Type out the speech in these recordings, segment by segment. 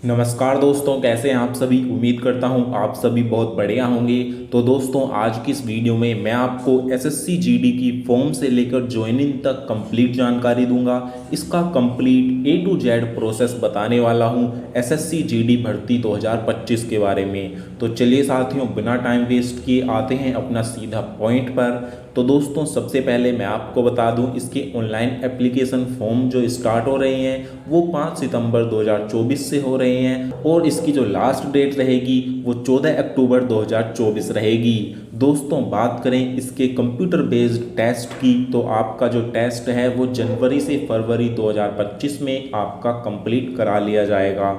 नमस्कार दोस्तों, कैसे हैं आप सभी। उम्मीद करता हूं आप सभी बहुत बढ़िया होंगे। तो दोस्तों, आज की इस वीडियो में मैं आपको एसएससी जीडी की फॉर्म से लेकर ज्वाइनिंग तक कंप्लीट जानकारी दूंगा। इसका complete A to Z process बताने वाला हूं एसएससी जीडी भर्ती 2025 के बारे में। तो चलिए साथियों, बिना टाइम वेस्ट किए आते हैं अपना सीधा पॉइंट पर। तो दोस्तों, सबसे पहले मैं आपको बता दूं, इसके ऑनलाइन एप्लीकेशन फॉर्म जो स्टार्ट हो रहे हैं वो 5 सितंबर 2024 से हो रहे हैं और इसकी जो लास्ट डेट रहेगी वो 14 अक्टूबर 2024 रहेगी। दोस्तों, बात करें इसके कंप्यूटर बेस्ड टेस्ट की, तो आपका जो टेस्ट है वो जनवरी से फरवरी 2025 में आपका कंप्लीट करा लिया जाएगा।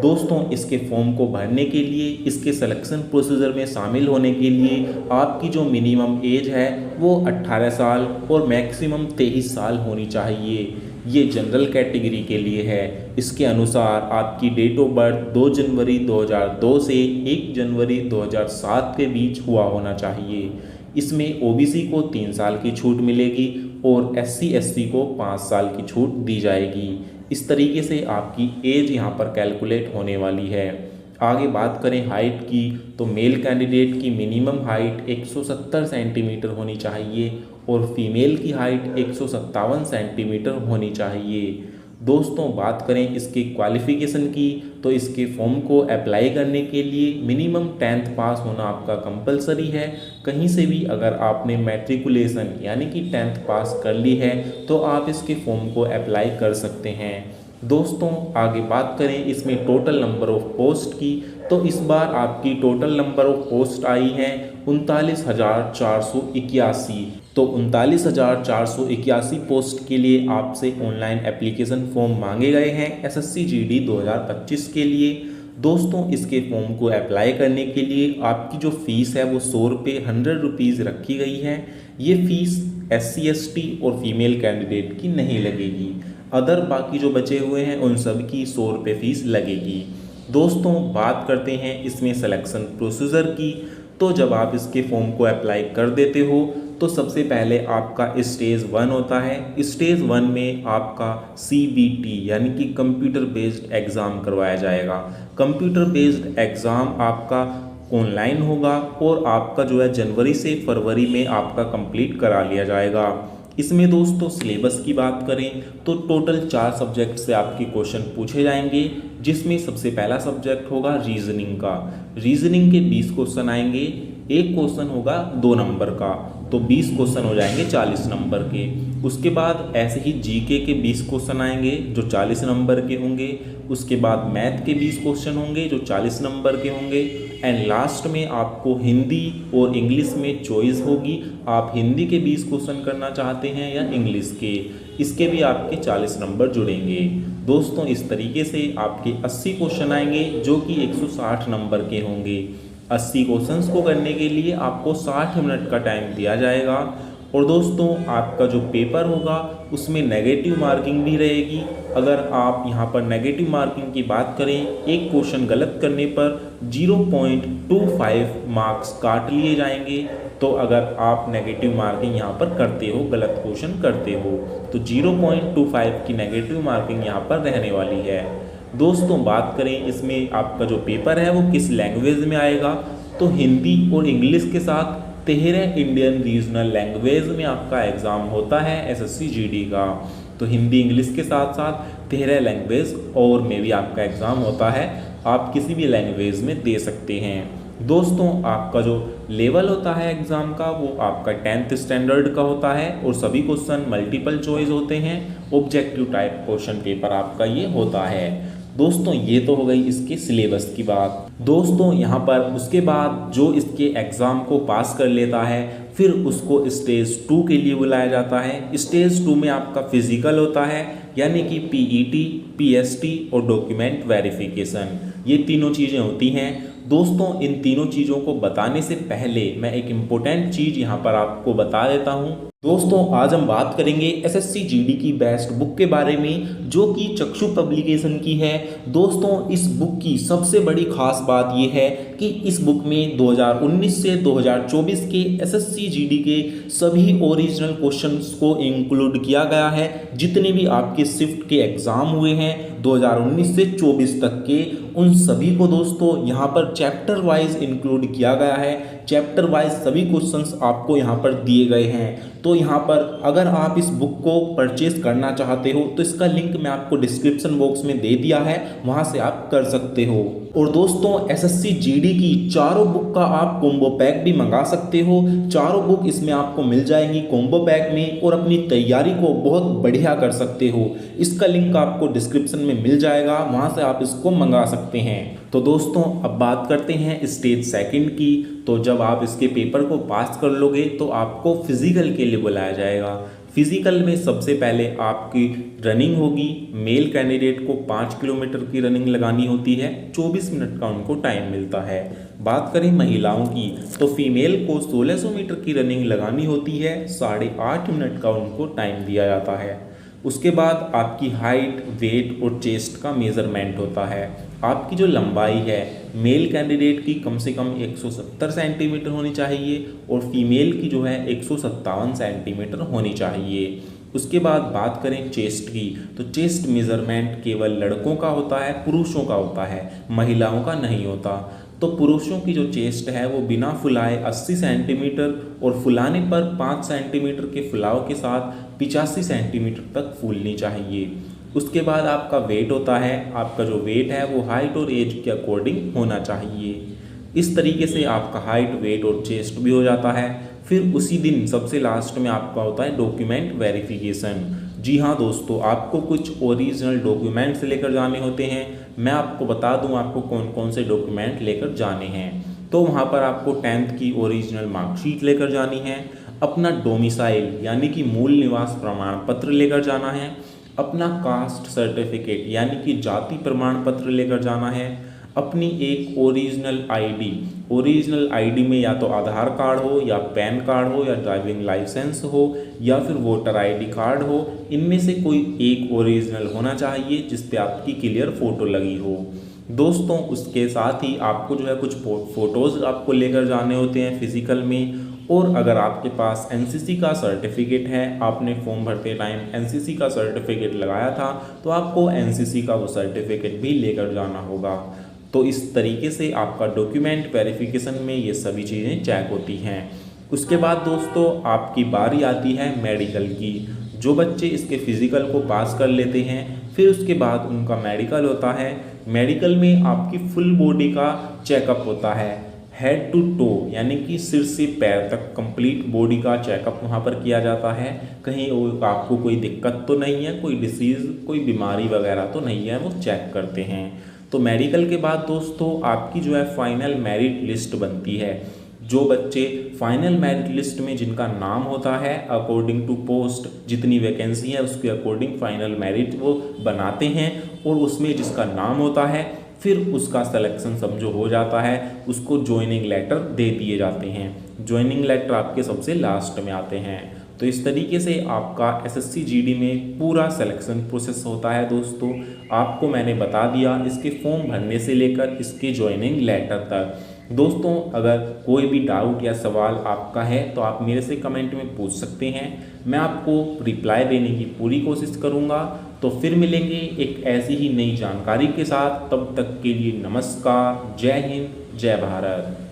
दोस्तों, इसके फॉर्म को भरने के लिए, इसके सिलेक्शन प्रोसीजर में शामिल होने के लिए आपकी जो मिनिमम एज है वो 18 साल और मैक्सिमम 23 साल होनी चाहिए। ये जनरल कैटेगरी के लिए है। इसके अनुसार आपकी डेट ऑफ बर्थ 2 जनवरी 2002 से 1 जनवरी 2007 के बीच हुआ होना चाहिए। इसमें ओबीसी को 3 साल की छूट मिलेगी और एससी एसटी को 5 साल की छूट दी जाएगी। इस तरीके से आपकी एज यहाँ पर कैलकुलेट होने वाली है। आगे बात करें हाइट की, तो मेल कैंडिडेट की मिनिमम हाइट 170 सेंटीमीटर होनी चाहिए और फीमेल की हाइट 157 सेंटीमीटर होनी चाहिए। दोस्तों, बात करें इसकी क्वालिफ़िकेशन की, तो इसके फॉर्म को अप्लाई करने के लिए मिनिमम 10th पास होना आपका कंपलसरी है। कहीं से भी अगर आपने मैट्रिकुलेशन यानी कि 10th पास कर ली है तो आप इसके फॉर्म को अप्लाई कर सकते हैं। दोस्तों, आगे बात करें इसमें टोटल नंबर ऑफ पोस्ट की, तो इस बार आपकी टोटल नंबर ऑफ पोस्ट आई है 39,481। तो 39,481 पोस्ट के लिए आपसे ऑनलाइन एप्लीकेशन फॉर्म मांगे गए हैं एसएससी जीडी 2025 के लिए। दोस्तों, इसके फॉर्म को अप्लाई करने के लिए आपकी जो फ़ीस है वो 100 रुपये 100 रुपीज़ रखी गई है। ये फ़ीस एससी एसटी और फीमेल कैंडिडेट की नहीं लगेगी। अदर बाकी जो बचे हुए हैं उन सब की 100 रुपये फ़ीस लगेगी। दोस्तों, बात करते हैं इसमें सिलेक्शन प्रोसीजर की, तो जब आप इसके फॉर्म को अप्लाई कर देते हो तो सबसे पहले आपका स्टेज 1 होता है। स्टेज 1 में आपका सीबीटी यानी कि कंप्यूटर बेस्ड एग्ज़ाम करवाया जाएगा। कंप्यूटर बेस्ड एग्ज़ाम आपका ऑनलाइन होगा और आपका जो है जनवरी से फरवरी में आपका कंप्लीट करा लिया जाएगा। इसमें दोस्तों सिलेबस की बात करें तो टोटल 4 सब्जेक्ट से आपके क्वेश्चन पूछे जाएंगे, जिसमें सबसे पहला सब्जेक्ट होगा रीजनिंग का। रीजनिंग के 20 क्वेश्चन आएंगे। एक क्वेश्चन होगा 2 नंबर का, तो 20 क्वेश्चन हो जाएंगे 40 नंबर के। उसके बाद ऐसे ही जीके के 20 क्वेश्चन आएंगे जो 40 नंबर के होंगे। उसके बाद मैथ के 20 क्वेश्चन होंगे जो 40 नंबर के होंगे। एंड लास्ट में आपको हिंदी और इंग्लिश में चॉइस होगी, आप हिंदी के 20 क्वेश्चन करना चाहते हैं या इंग्लिश के। इसके भी आपके 40 नंबर जुड़ेंगे। दोस्तों, इस तरीके से आपके 80 क्वेश्चन आएंगे जो कि 160 नंबर के होंगे। 80 क्वेश्चंस को करने के लिए आपको 60 मिनट का टाइम दिया जाएगा। और दोस्तों, आपका जो पेपर होगा उसमें नेगेटिव मार्किंग भी रहेगी। अगर आप यहाँ पर नेगेटिव मार्किंग की बात करें, एक क्वेश्चन गलत करने पर 0.25 मार्क्स काट लिए जाएंगे। तो अगर आप नेगेटिव मार्किंग यहाँ पर करते हो, गलत क्वेश्चन करते हो, तो 0.25 की नेगेटिव मार्किंग यहाँ पर रहने वाली है। दोस्तों, बात करें इसमें आपका जो पेपर है वो किस लैंग्वेज में आएगा, तो हिंदी और इंग्लिश के साथ 13 इंडियन रीजनल लैंग्वेज में आपका एग्ज़ाम होता है एसएससी जीडी का। तो हिंदी इंग्लिश के साथ साथ 13 लैंग्वेज और में भी आपका एग्ज़ाम होता है। आप किसी भी लैंग्वेज में दे सकते हैं। दोस्तों, आपका जो लेवल होता है एग्ज़ाम का वो आपका 10th स्टैंडर्ड का होता है और सभी क्वेश्चन मल्टीपल चॉइस होते हैं। ऑब्जेक्टिव टाइप क्वेश्चन पेपर आपका ये होता है। दोस्तों, ये तो हो गई इसके सिलेबस की बात। दोस्तों, यहाँ पर उसके बाद जो इसके एग्ज़ाम को पास कर लेता है फिर उसको स्टेज 2 के लिए बुलाया जाता है। स्टेज 2 में आपका फिजिकल होता है, यानी कि पीईटी, पीएसटी और डॉक्यूमेंट वेरिफिकेशन, ये तीनों चीज़ें होती हैं। दोस्तों, इन तीनों चीज़ों को बताने से पहले मैं एक इम्पोर्टेंट चीज़ यहाँ पर आपको बता देता हूँ। दोस्तों, आज हम बात करेंगे एसएससी जीडी की बेस्ट बुक के बारे में, जो कि चक्षु पब्लिकेशन की है। दोस्तों, इस बुक की सबसे बड़ी खास बात यह है कि इस बुक में 2019 से 2024 के एसएससी जीडी के सभी ओरिजिनल क्वेश्चंस को इंक्लूड किया गया है। जितने भी आपके शिफ्ट के एग्ज़ाम हुए हैं 2019 से 24 तक के, उन सभी को दोस्तों यहाँ पर चैप्टर वाइज इंक्लूड किया गया है। चैप्टर वाइज सभी क्वेश्चंस आपको यहाँ पर दिए गए हैं। तो यहाँ पर अगर आप इस बुक को परचेज करना चाहते हो तो इसका लिंक मैं आपको डिस्क्रिप्शन बॉक्स में दे दिया है, वहाँ से आप कर सकते हो। और दोस्तों एसएससी जीडी की चारों बुक का आप कॉम्बो पैक भी मंगा सकते हो। चारों बुक इसमें आपको मिल जाएंगी कॉम्बो पैक में, और अपनी तैयारी को बहुत बढ़िया कर सकते हो। इसका लिंक आपको डिस्क्रिप्शन में मिल जाएगा, वहाँ से आप इसको मंगा सकते हैं। तो दोस्तों अब बात करते हैं स्टेज सेकंड की। तो जब आप इसके पेपर को पास कर लोगे तो आपको फिजिकल के लिए बुलाया जाएगा। फिजिकल में सबसे पहले आपकी रनिंग होगी। मेल कैंडिडेट को 5 किलोमीटर की रनिंग लगानी होती है, 24 मिनट का उनको टाइम मिलता है। बात करें महिलाओं की तो फीमेल को 1600 मीटर की रनिंग लगानी होती है, 8.5 मिनट का उनको टाइम दिया जाता है। उसके बाद आपकी हाइट, वेट और चेस्ट का मेज़रमेंट होता है। आपकी जो लंबाई है मेल कैंडिडेट की कम से कम 170 सेंटीमीटर होनी चाहिए, और फीमेल की जो है 157 सेंटीमीटर होनी चाहिए। उसके बाद बात करें चेस्ट की तो चेस्ट मेज़रमेंट केवल लड़कों का होता है, पुरुषों का होता है, महिलाओं का नहीं होता। तो पुरुषों की जो चेस्ट है वो बिना फुलाए 80 सेंटीमीटर और फुलाने पर 5 सेंटीमीटर के फुलाव के साथ 85 सेंटीमीटर तक फूलनी चाहिए। उसके बाद आपका वेट होता है। आपका जो वेट है वो हाइट और एज के अकॉर्डिंग होना चाहिए। इस तरीके से आपका हाइट, वेट और चेस्ट भी हो जाता है। फिर उसी दिन सबसे लास्ट में आपका होता है डॉक्यूमेंट वेरिफिकेशन। जी हाँ दोस्तों, आपको कुछ ओरिजिनल डॉक्यूमेंट्स लेकर जाने होते हैं। मैं आपको बता दूं आपको कौन कौन से डॉक्यूमेंट लेकर जाने हैं। तो वहाँ पर आपको 10th की ओरिजिनल मार्कशीट लेकर जानी है, अपना डोमिसाइल यानी कि मूल निवास प्रमाण पत्र लेकर जाना है, अपना कास्ट सर्टिफिकेट यानी कि जाति प्रमाण पत्र लेकर जाना है, अपनी एक ओरिजिनल आईडी में या तो आधार कार्ड हो या पैन कार्ड हो या ड्राइविंग लाइसेंस हो या फिर वोटर आईडी कार्ड हो, इनमें से कोई एक ओरिजिनल होना चाहिए जिस पे आपकी क्लियर फोटो लगी हो। दोस्तों उसके साथ ही आपको जो है कुछ फोटोज़ आपको लेकर जाने होते हैं फिजिकल में। और अगर आपके पास एनसीसी का सर्टिफिकेट है, आपने फॉर्म भरते टाइम एनसीसी का सर्टिफिकेट लगाया था, तो आपको एनसीसी का वो सर्टिफिकेट भी लेकर जाना होगा। तो इस तरीके से आपका डॉक्यूमेंट वेरिफिकेशन में ये सभी चीज़ें चेक होती हैं। उसके बाद दोस्तों आपकी बारी आती है मेडिकल की। जो बच्चे इसके फिज़िकल को पास कर लेते हैं फिर उसके बाद उनका मेडिकल होता है। मेडिकल में आपकी फुल बॉडी का चेकअप होता है, हेड टू टो यानी कि सिर से पैर तक कंप्लीट बॉडी का चेकअप वहाँ पर किया जाता है। कहीं आपको कोई दिक्कत तो नहीं है, कोई डिसीज़, कोई बीमारी वगैरह तो नहीं है, वो चेक करते हैं। तो मेडिकल के बाद दोस्तों आपकी जो है फाइनल मेरिट लिस्ट बनती है। जो बच्चे फाइनल मेरिट लिस्ट में जिनका नाम होता है अकॉर्डिंग टू पोस्ट, जितनी वैकेंसी है उसके अकॉर्डिंग फाइनल मेरिट वो बनाते हैं, और उसमें जिसका नाम होता है फिर उसका सिलेक्शन समझो हो जाता है, उसको ज्वाइनिंग लेटर दे दिए जाते हैं। ज्वाइनिंग लेटर आपके सबसे लास्ट में आते हैं। तो इस तरीके से आपका एसएससी जीडी में पूरा सिलेक्शन प्रोसेस होता है। दोस्तों आपको मैंने बता दिया इसके फॉर्म भरने से लेकर इसके ज्वाइनिंग लेटर तक। दोस्तों अगर कोई भी डाउट या सवाल आपका है तो आप मेरे से कमेंट में पूछ सकते हैं, मैं आपको रिप्लाई देने की पूरी कोशिश करूँगा। तो फिर मिलेंगे एक ऐसी ही नई जानकारी के साथ, तब तक के लिए नमस्कार, जय हिंद, जय भारत।